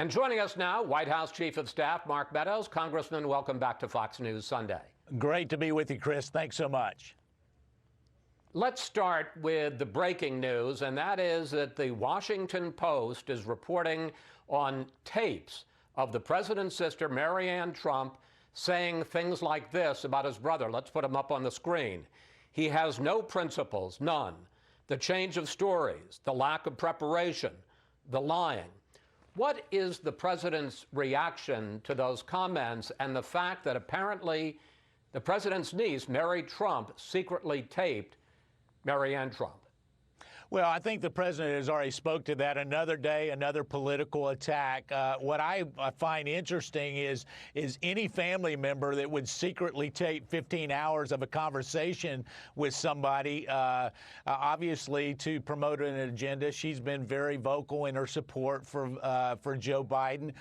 And joining us now, White House Chief of Staff Mark Meadows. Congressman, welcome back to Fox News Sunday. Great to be with you, Chris. Thanks so much. Let's start with the breaking news, and that is that the Washington Post is reporting on tapes of the president's sister, Marianne Trump, saying things like this about his brother. Let's put him up on the screen. He has no principles, none. The change of stories, the lack of preparation, the lying. What is the president's reaction to those comments and the fact that apparently the president's niece, Mary Trump, secretly taped Marianne Trump? Well, I think the president has already spoke to that. Another day, another political attack. What I find interesting is any family member that would secretly tape 15 hours of a conversation with somebody, obviously to promote an agenda. She's been very vocal in her support for Joe Biden.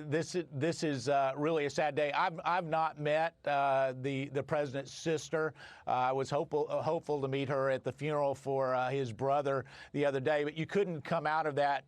This is really a sad day. I've not met the president's sister. I was hopeful to meet her at the funeral for his brother the other day, but you couldn't come out of that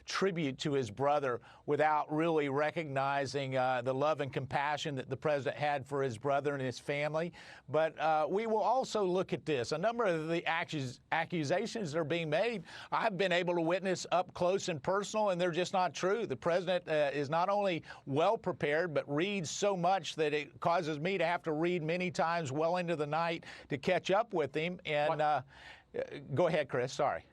tribute to his brother without really recognizing the love and compassion that the president had for his brother and his family. But we will also look at this. A number of the accusations that are being made, I've been able to witness up close and personal, and they're just not true. The president is not only well prepared, but reads so much that it causes me to have to read many times well into the night to catch up with him. And go ahead, Chris. Sorry.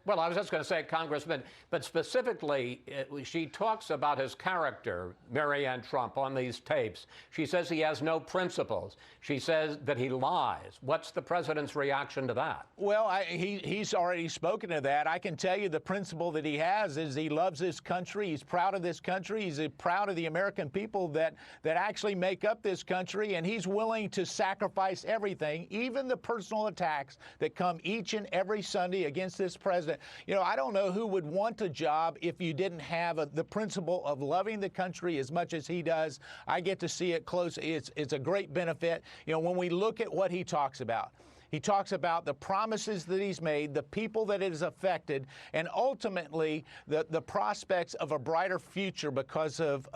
Well, I was just going to say, Congressman, but specifically, she talks about his character, Marianne Trump, on these tapes. She says he has no principles. She says that he lies. What's the president's reaction to that? Well, he's already spoken to that. I can tell you the principle that he has is he loves this country. He's proud of this country. He's proud of the American people that actually make up this country, and he's willing to sacrifice everything, even the personal attacks that come each and every Sunday against this president. You know, I don't know who would want a job if you didn't have the principle of loving the country as much as he does. I get to see it close. It's a great benefit. You know, when we look at what he talks about the promises that he's made, the people that it has affected, and ultimately the prospects of a brighter future because of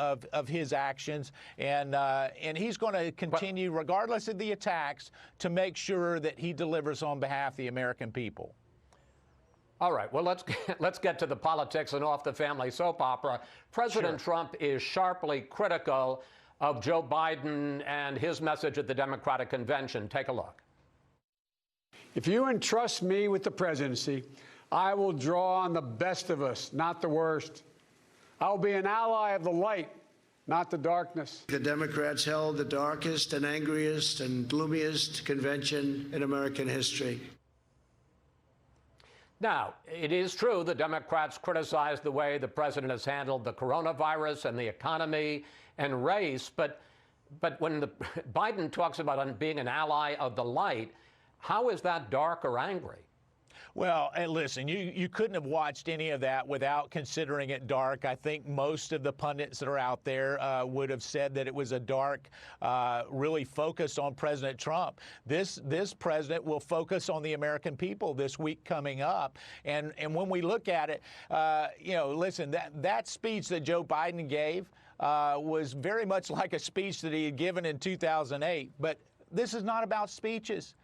his actions. And he's going to continue, regardless of the attacks, to make sure that he delivers on behalf of the American people. All right, well, let's get to the politics and off the family soap opera. President Trump is sharply critical of Joe Biden and his message at the Democratic Convention. Take a look. If you entrust me with the presidency, I will draw on the best of us, not the worst. I will be an ally of the light, not the darkness. The Democrats held the darkest and angriest and gloomiest convention in American history. Now, it is true the Democrats criticized the way the president has handled the coronavirus and the economy and race, but when Biden talks about being an ally of the light, how is that dark or angry? Well, and listen, you couldn't have watched any of that without considering it dark. I think most of the pundits that are out there would have said that it was a dark, really focused on President Trump. This president will focus on the American people this week coming up. And when we look at it, you know, listen, that speech that Joe Biden gave was very much like a speech that he had given in 2008. But this is not about speeches.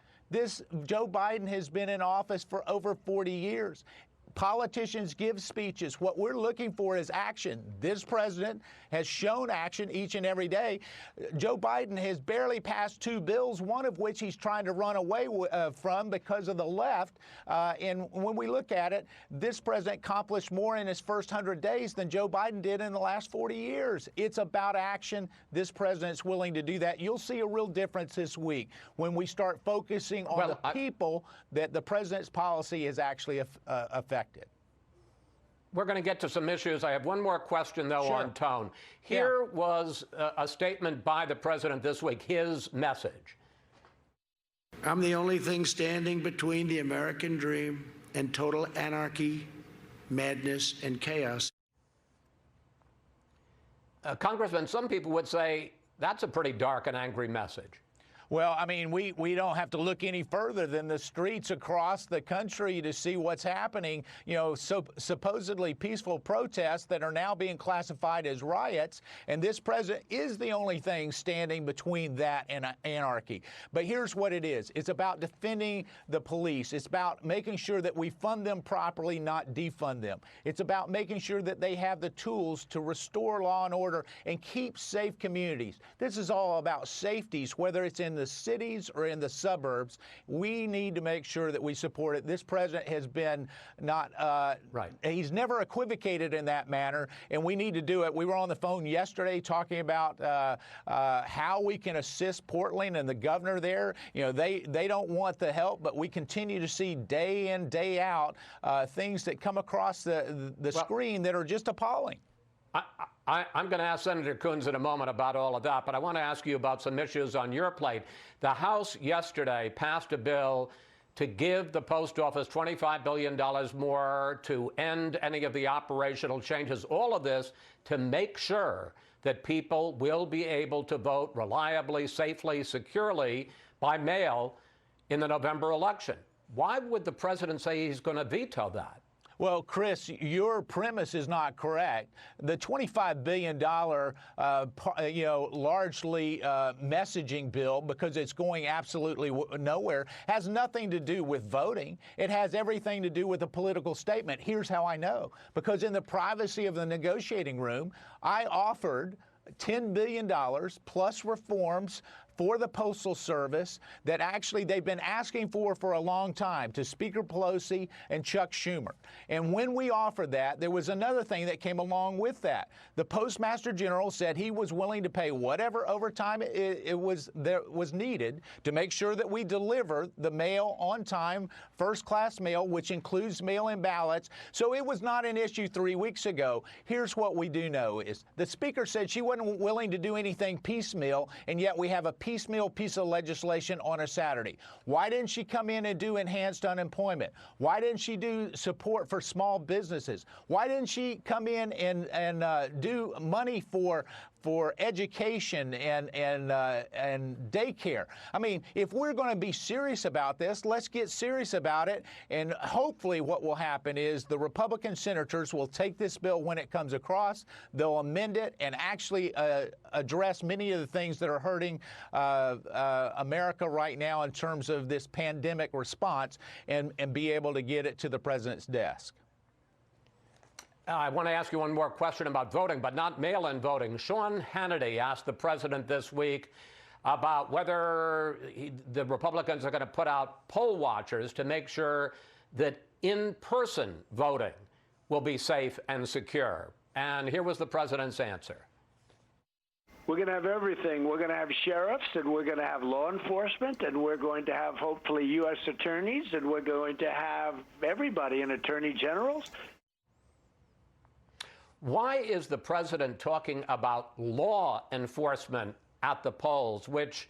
Joe Biden has been in office for over 40 years. Politicians give speeches. What we're looking for is action. This president has shown action each and every day. Joe Biden has barely passed 2 bills, one of which he's trying to run away from because of the left. And when we look at it, this president accomplished more in his first 100 days than Joe Biden did in the last 40 years. It's about action. This president's willing to do that. You'll see a real difference this week when we start focusing on the people that the president's policy has actually affected. We're going to get to some issues. I have one more question, though, on tone. Here was a statement by the president this week, his message. I'm the only thing standing between the American dream and total anarchy, madness, and chaos. Congressman, some people would say that's a pretty dark and angry message. Well, I mean, we don't have to look any further than the streets across the country to see what's happening. You know, so supposedly peaceful protests that are now being classified as riots, and this president is the only thing standing between that and anarchy. But here's what it is. It's about defending the police. It's about making sure that we fund them properly, not defund them. It's about making sure that they have the tools to restore law and order and keep safe communities. This is all about safeties, whether it's in the cities or in the suburbs. We need to make sure that we support it. This president has been not, he's never equivocated in that manner, and we need to do it. We were on the phone yesterday talking about how we can assist Portland and the governor there. You know, they don't want the help, but we continue to see day in, day out things that come across the screen that are just appalling. I'm going to ask Senator Coons in a moment about all of that, but I want to ask you about some issues on your plate. The House yesterday passed a bill to give the post office $25 billion more to end any of the operational changes, all of this to make sure that people will be able to vote reliably, safely, securely by mail in the November election. Why would the president say he's going to veto that? Well, Chris, your premise is not correct. The $25 billion, largely messaging bill, because it's going absolutely nowhere, has nothing to do with voting. It has everything to do with a political statement. Here's how I know. Because in the privacy of the negotiating room, I offered $10 billion plus reforms for the Postal Service that actually they've been asking for a long time, to Speaker Pelosi and Chuck Schumer. And when we offered that, there was another thing that came along with that. The Postmaster General said he was willing to pay whatever overtime was needed to make sure that we deliver the mail on time, first-class mail, which includes mail-in ballots. So it was not an issue 3 weeks ago. Here's what we do know is the Speaker said she wasn't willing to do anything piecemeal, and yet we have a piecemeal piece of legislation on a Saturday. Why didn't she come in and do enhanced unemployment? Why didn't she do support for small businesses? Why didn't she come in and do money for education and daycare? I mean, if we're going to be serious about this, let's get serious about it. And hopefully what will happen is the Republican senators will take this bill when it comes across, they'll amend it and actually address many of the things that are hurting America right now in terms of this pandemic response and be able to get it to the president's desk. I want to ask you one more question about voting, but not mail-in voting. Sean Hannity asked the president this week about whether the Republicans are going to put out poll watchers to make sure that in-person voting will be safe and secure. And here was the president's answer. We're going to have everything. We're going to have sheriffs, and we're going to have law enforcement, and we're going to have, hopefully, U.S. attorneys, and we're going to have everybody and attorney generals. Why is the president talking about law enforcement at the polls, which,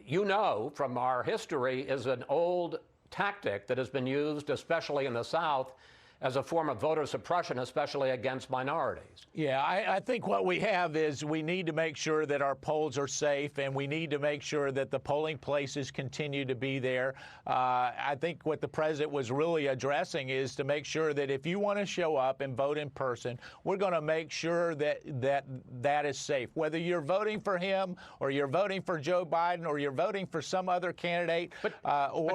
you know, from our history, is an old tactic that has been used, especially in the South, as a form of voter suppression, especially against minorities? Yeah, I think what we have is we need to make sure that our polls are safe, and we need to make sure that the polling places continue to be there. I think what the president was really addressing is to make sure that if you want to show up and vote in person, we're going to make sure that that is safe. Whether you're voting for him or you're voting for Joe Biden or you're voting for some other candidate, but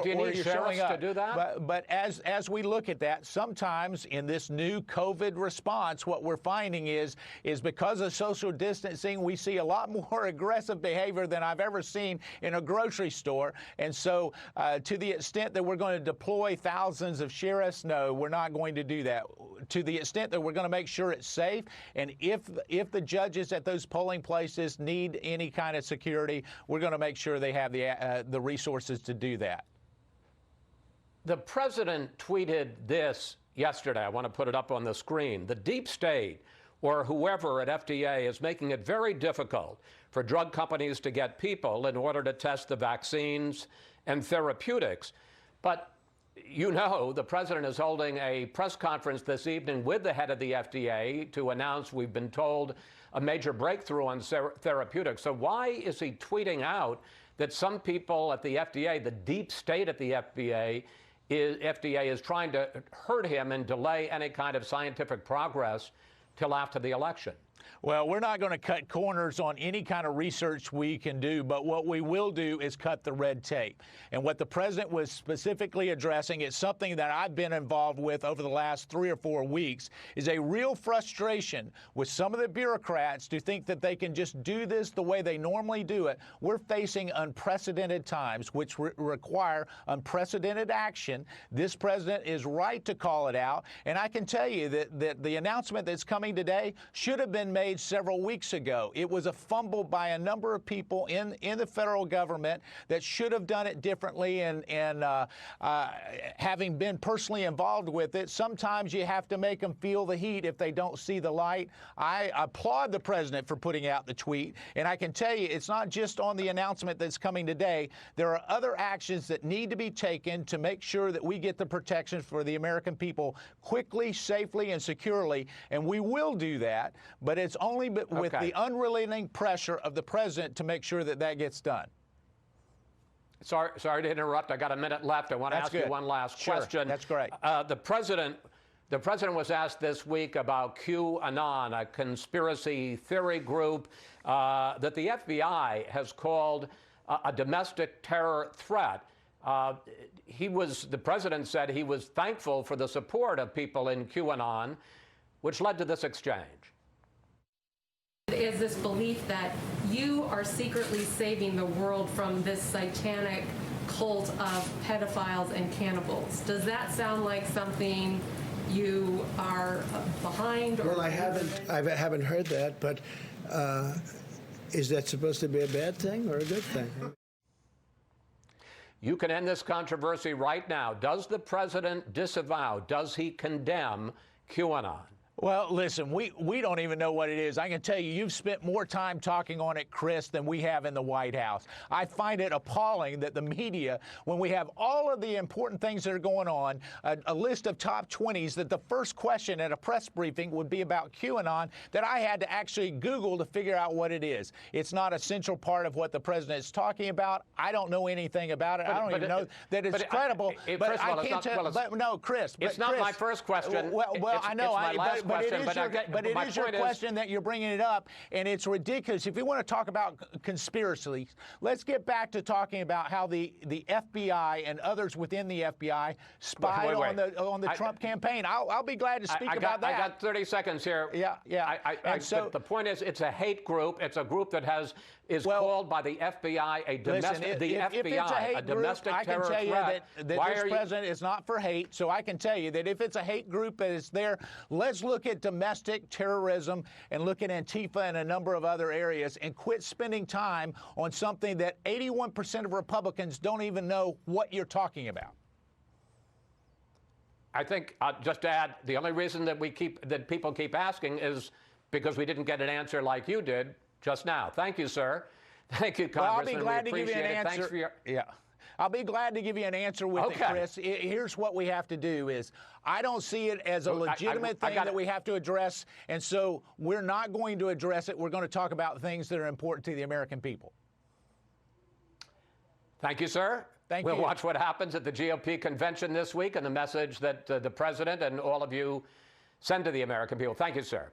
do you need sheriffs to do that? But as we look at that, sometimes in this new COVID response, what we're finding is because of social distancing, we see a lot more aggressive behavior than I've ever seen in a grocery store. And so to the extent that we're going to deploy thousands of sheriffs, no, we're not going to do that. To the extent that we're going to make sure it's safe, and if the judges at those polling places need any kind of security, we're going to make sure they have the resources to do that. The president tweeted this yesterday. I want to put it up on the screen. The deep state, or whoever at FDA, is making it very difficult for drug companies to get people in order to test the vaccines and therapeutics. But you know, the president is holding a press conference this evening with the head of the FDA to announce, we've been told, a major breakthrough on therapeutics. So why is he tweeting out that some people at the FDA, the deep state at the FDA is trying to hurt him and delay any kind of scientific progress till after the election. Well, we're not going to cut corners on any kind of research we can do, but what we will do is cut the red tape. And what the president was specifically addressing is something that I've been involved with over the last 3 or 4 weeks, is a real frustration with some of the bureaucrats to think that they can just do this the way they normally do it. We're facing unprecedented times, which require unprecedented action. This president is right to call it out. And I can tell you that the announcement that's coming today should have been made several weeks ago. It was a fumble by a number of people in the federal government that should have done it differently, and having been personally involved with it, sometimes you have to make them feel the heat if they don't see the light. I applaud the president for putting out the tweet, and I can tell you it's not just on the announcement that's coming today. There are other actions that need to be taken to make sure that we get the protections for the American people quickly, safely, and securely, and we will do that, but it's only with the unrelenting pressure of the president to make sure that that gets done. Sorry to interrupt. I got a minute left. I want to ask you one last question. That's great. The president was asked this week about QAnon, a conspiracy theory group that the FBI has called a domestic terror threat. The president said he was thankful for the support of people in QAnon, which led to this exchange. Is this belief that you are secretly saving the world from this satanic cult of pedophiles and cannibals. Does that sound like something you are behind? Well, I haven't heard that, but is that supposed to be a bad thing or a good thing? You can end this controversy right now. Does the president disavow, does he condemn QAnon? Well, listen, we don't even know what it is. I can tell you, you've spent more time talking on it, Chris, than we have in the White House. I find it appalling that the media, when we have all of the important things that are going on, a list of top 20s, that the first question at a press briefing would be about QAnon, that I had to actually Google to figure out what it is. It's not a central part of what the president is talking about. I don't know anything about it. I don't even know that it's credible. But I can't tell. No, Chris. It's not my first question. Well, I know. It's my last but question, it is your question that you're bringing it up, and it's ridiculous. If we want to talk about conspiracies, let's get back to talking about how the FBI and others within the FBI spied on the Trump campaign. I'll be glad to speak about that. I got 30 seconds here. Yeah. So the point is, it's a hate group. It's a group that is called by the FBI a domestic domestic I can terror tell you threat. that this president is not for hate. So I can tell you that if it's a hate group that is there, let's look at domestic terrorism and look at Antifa and a number of other areas and quit spending time on something that 81% of Republicans don't even know what you're talking about. I think, just to add, the only reason that people keep asking is because we didn't get an answer like you did just now. Thank you, sir. Thank you, Congressman. Well, I'll be glad to give you an answer. Thanks for your... I'll be glad to give you an answer with it, Chris. Here's what we have to do is, I don't see it as a legitimate thing that we have to address, and so we're not going to address it. We're going to talk about things that are important to the American people. Thank you, sir. We'll watch what happens at the GOP convention this week and the message that the president and all of you send to the American people. Thank you, sir.